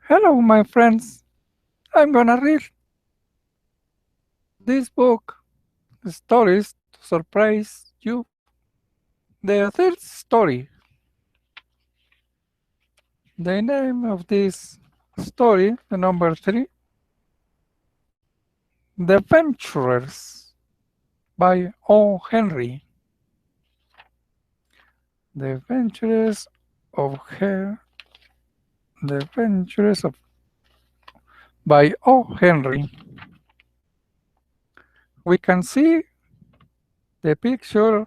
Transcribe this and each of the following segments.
Hello, my friends. I'm gonna read this book, Stories to Surprise You. The third story. The name of this story, the number 3, The Venturers by O. Henry. The Venturers of Her. The Venturers of by O. Henry. We can see the picture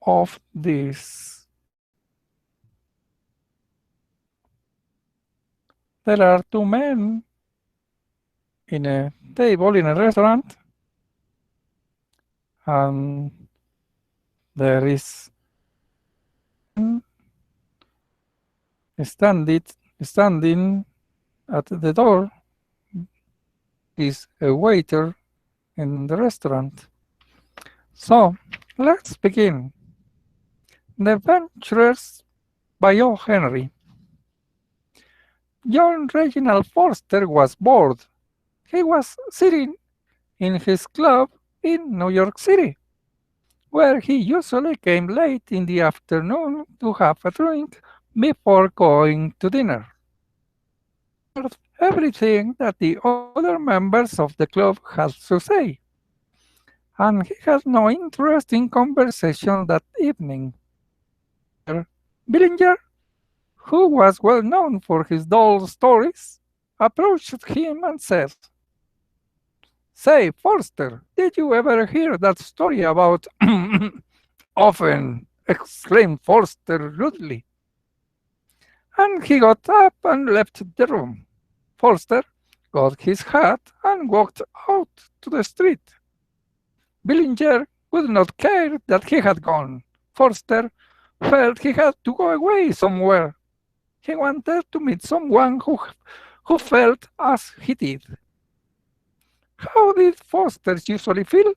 of this. There are two men in a table in a restaurant, and there is standing at the door is a waiter in the restaurant. So let's begin. The Venturers by O. Henry. John Reginald Forster was bored. He was sitting in his club in New York City, where he usually came late in the afternoon to have a drink before going to dinner. Everything that the other members of the club had to say, and he had no interest in conversation that evening. Billinger, who was well known for his dull stories, approached him and said, "Say, Forster, did you ever hear that story about..." "Often," exclaimed Forster rudely. And he got up and left the room. Forster got his hat and walked out to the street. Billinger would not care that he had gone. Forster felt he had to go away somewhere. He wanted to meet someone who felt as he did. How did Forster usually feel?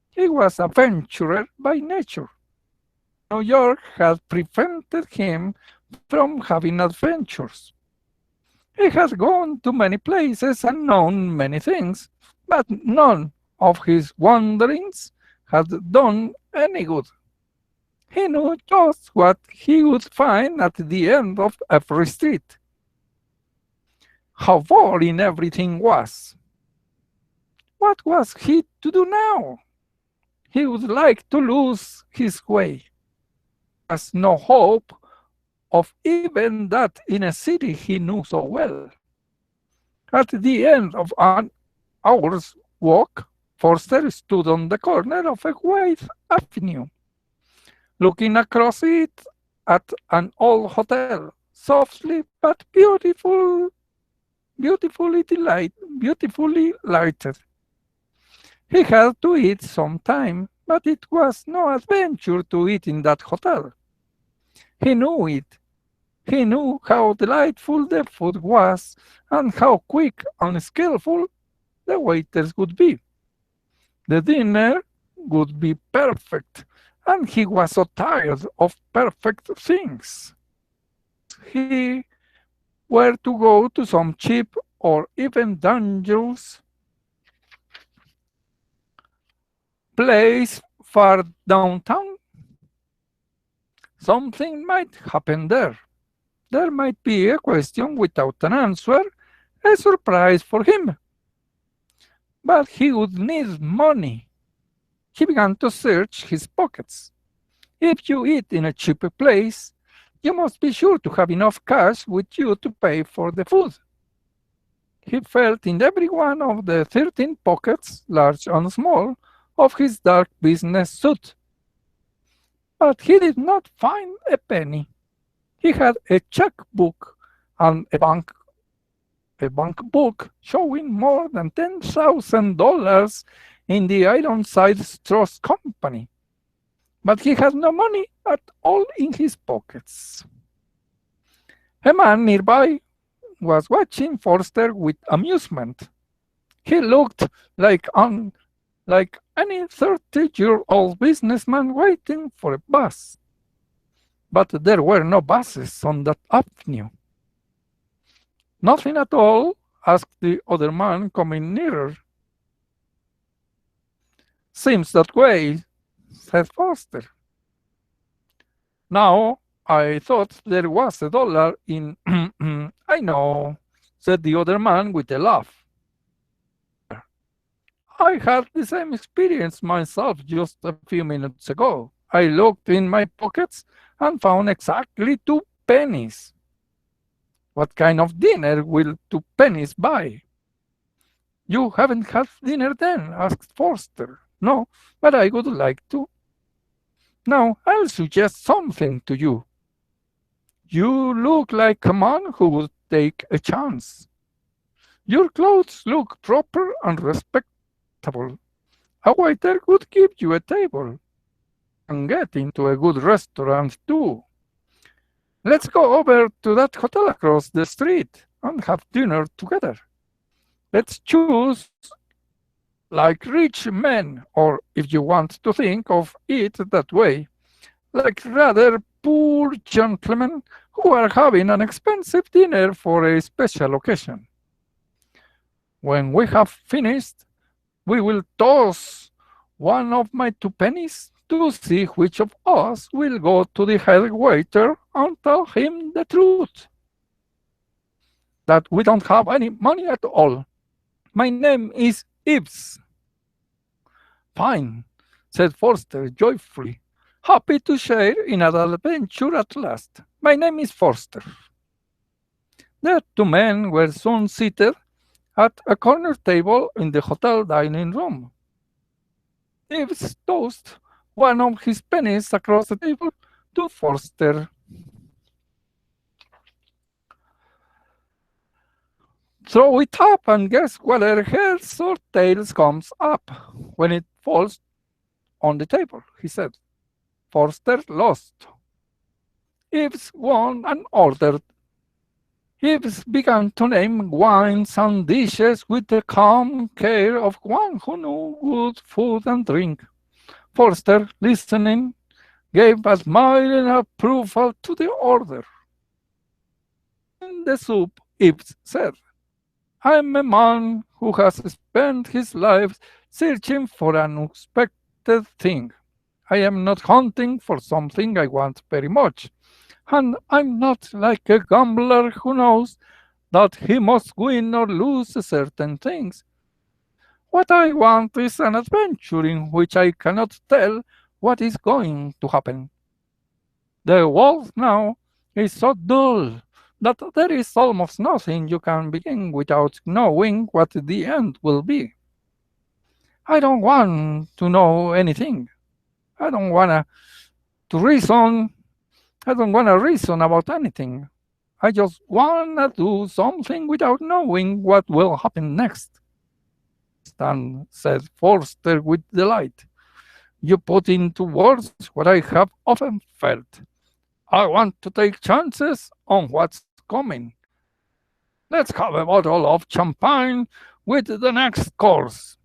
He was a venturer by nature. New York had prevented him from having adventures. He had gone to many places and known many things, but none of his wanderings had done any good. He knew just what he would find at the end of every street. How boring everything was. What was he to do now? He would like to lose his way. There was no hope of even that in a city he knew so well. At the end of an hour's walk, Forster stood on the corner of a wide avenue, looking across it at an old hotel, softly but beautifully lighted. He had to eat some time, but it was no adventure to eat in that hotel. He knew it. He knew how delightful the food was and how quick and skillful the waiters would be. The dinner would be perfect, and he was so tired of perfect things. He were to go to some cheap or even dangerous place far downtown, something might happen there. There might be a question without an answer, a surprise for him. But he would need money. He began to search his pockets. If you eat in a cheap place, you must be sure to have enough cash with you to pay for the food. He felt in every one of the 13 pockets, large and small, of his dark business suit. But he did not find a penny. He had a checkbook and a bank book showing more than $10,000 in the Ironside Trust Company. But he had no money at all in his pockets. A man nearby was watching Forster with amusement. He looked like any 30-year-old businessman waiting for a bus. But there were no buses on that avenue. Nothing at all, asked the other man, coming nearer. Seems that way, said Foster. Now, I thought there was $1 in... I know, said the other man with a laugh. I had the same experience myself just a few minutes ago. I looked in my pockets and found exactly 2 pennies. What kind of dinner will 2 pennies buy? You haven't had dinner then, asked Forster. No, but I would like to. Now, I'll suggest something to you. You look like a man who would take a chance. Your clothes look proper and respectable. A waiter would give you a table. And get into a good restaurant too. Let's go over to that hotel across the street and have dinner together. Let's choose like rich men, or if you want to think of it that way, like rather poor gentlemen who are having an expensive dinner for a special occasion. When we have finished, we will toss one of my 2 pennies to see which of us will go to the head waiter and tell him the truth. That we don't have any money at all. My name is Ibs. Fine, said Forster joyfully, happy to share in an adventure at last. My name is Forster. The 2 men were soon seated at a corner table in the hotel dining room. Ibs tossed one of his pennies across the table to Forster. Throw it up and guess whether heads or tails comes up when it falls on the table, he said. Forster lost. Ibs won and ordered. Ibs began to name wines and dishes with the calm care of one who knew good food and drink. Forster, listening, gave admiring approval to the order. In the soup, Ibs said, I'm a man who has spent his life searching for an unexpected thing. I am not hunting for something I want very much, and I'm not like a gambler who knows that he must win or lose certain things. What I want is an adventure in which I cannot tell what is going to happen. The world now is so dull that there is almost nothing you can begin without knowing what the end will be. I don't want to know anything. I don't want to reason. I don't want to reason about anything. I just want to do something without knowing what will happen next. Stan said Forster with delight. You put into words what I have often felt. I want to take chances on what's coming. Let's have a bottle of champagne with the next course.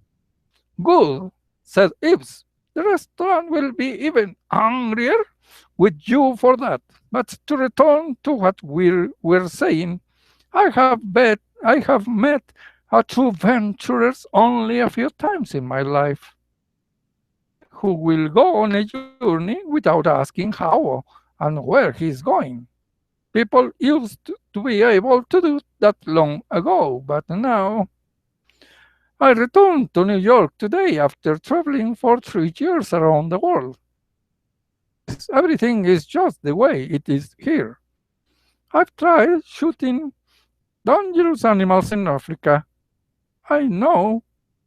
Good, said Ibs. The restaurant will be even hungrier with you for that. But to return to what we're saying, I have met a true venturers only a few times in my life, who will go on a journey without asking how and where he's going. People used to be able to do that long ago, but now I returned to New York today after traveling for 3 years around the world. Everything is just the way it is here. I've tried shooting dangerous animals in Africa. I know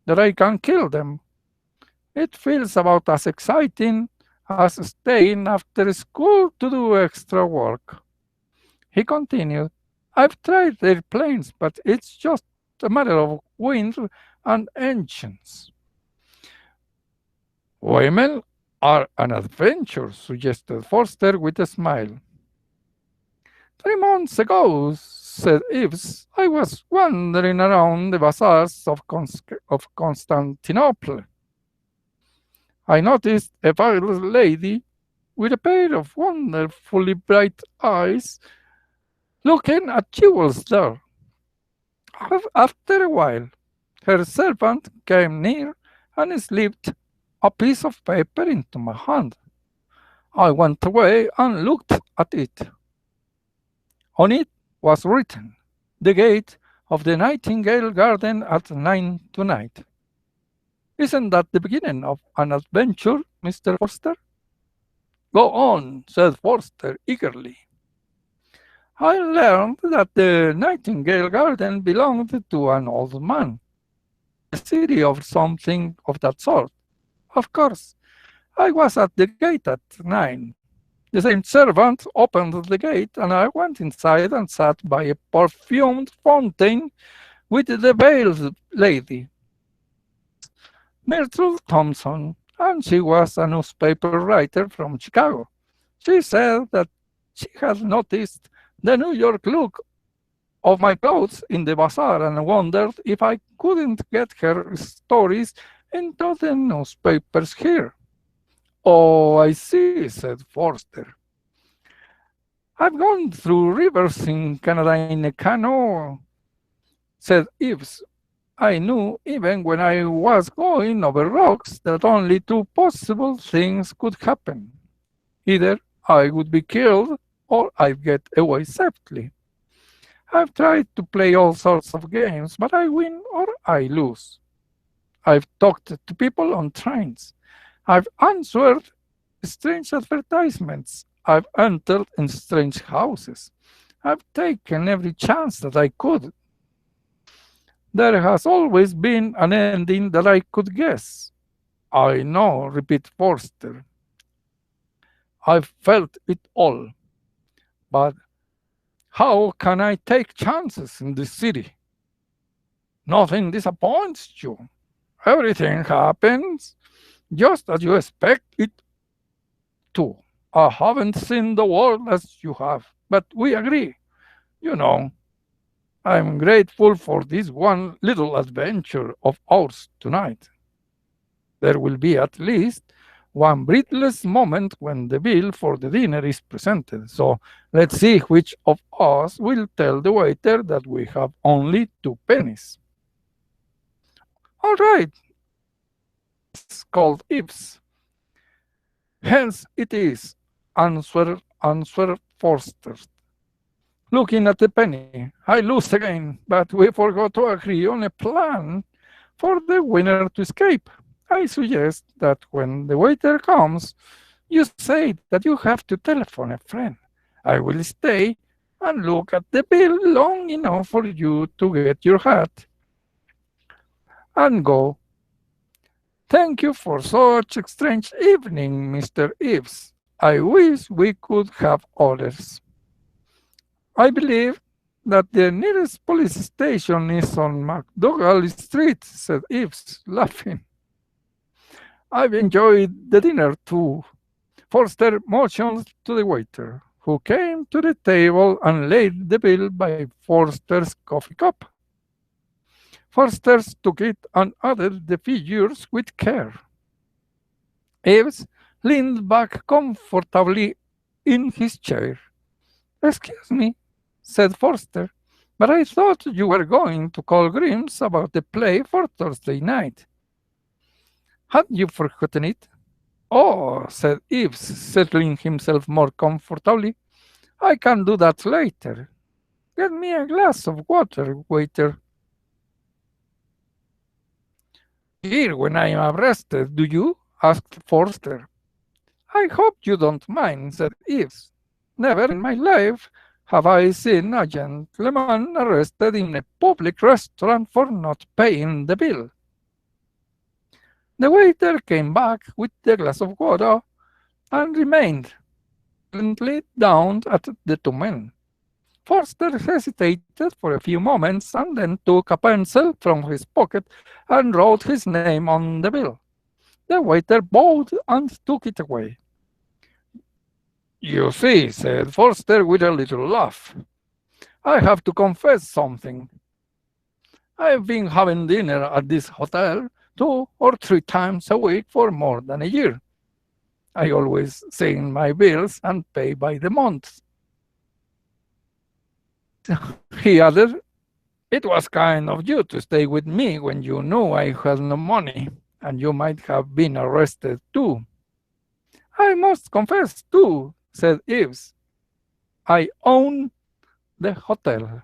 that I can kill them. It feels about as exciting as staying after school to do extra work. He continued, I've tried airplanes, but it's just a matter of wind and engines. Women are an adventure, suggested Forster with a smile. 3 months ago, said Ibs, I was wandering around the bazaars of Constantinople. I noticed a fair lady with a pair of wonderfully bright eyes looking at jewels there. After a while, her servant came near and slipped a piece of paper into my hand. I went away and looked at it. On it was written, "The gate of the Nightingale Garden at 9 tonight." Isn't that the beginning of an adventure, Mr. Forster? Go on, said Forster eagerly. I learned that the Nightingale Garden belonged to an old man, a city or something of that sort. Of course, I was at the gate at 9. The same servant opened the gate, and I went inside and sat by a perfumed fountain with the veiled lady, Myrtle Thompson, and she was a newspaper writer from Chicago. She said that she had noticed the New York look of my clothes in the bazaar and wondered if I couldn't get her stories into the newspapers here. Oh, I see, said Forster. I've gone through rivers in Canada in a canoe, said Eves. I knew, even when I was going over rocks, that only two possible things could happen. Either I would be killed or I'd get away safely. I've tried to play all sorts of games, but I win or I lose. I've talked to people on trains. I've answered strange advertisements. I've entered in strange houses. I've taken every chance that I could. There has always been an ending that I could guess. I know, repeated Forster. I've felt it all. But how can I take chances in this city? Nothing disappoints you. Everything happens just as you expect it to. I haven't seen the world as you have, but we agree. You know, I'm grateful for this one little adventure of ours tonight. There will be at least one breathless moment when the bill for the dinner is presented. So let's see which of us will tell the waiter that we have only 2 pennies. All right, it's called Ives. Hence it is, answered Forster. Looking at the penny, I lose again, but we forgot to agree on a plan for the winner to escape. I suggest that when the waiter comes, you say that you have to telephone a friend. I will stay and look at the bill long enough for you to get your hat and go. Thank you for such a strange evening, Mr. Eves. I wish we could have others. I believe that the nearest police station is on McDougall Street, said Eves, laughing. I've enjoyed the dinner too. Forster motioned to the waiter, who came to the table and laid the bill by Forster's coffee cup. Forster took it and added the figures with care. Eves leaned back comfortably in his chair. Excuse me, said Forster, but I thought you were going to call Grimm's about the play for Thursday night. Had you forgotten it? Oh, said Eves, settling himself more comfortably. I can do that later. Get me a glass of water, waiter. Here when I am arrested, do you? Asked Forster. I hope you don't mind, said Eves. Never in my life have I seen a gentleman arrested in a public restaurant for not paying the bill. The waiter came back with the glass of water and remained silently down at the 2 men. Forster hesitated for a few moments and then took a pencil from his pocket and wrote his name on the bill. The waiter bowed and took it away. You see, said Forster with a little laugh, I have to confess something. I've been having dinner at this hotel 2 or 3 times a week for more than a year. I always send my bills and pay by the month. He added, It was kind of you to stay with me when you knew I had no money, and you might have been arrested too. I must confess too, said Eves. I own the hotel.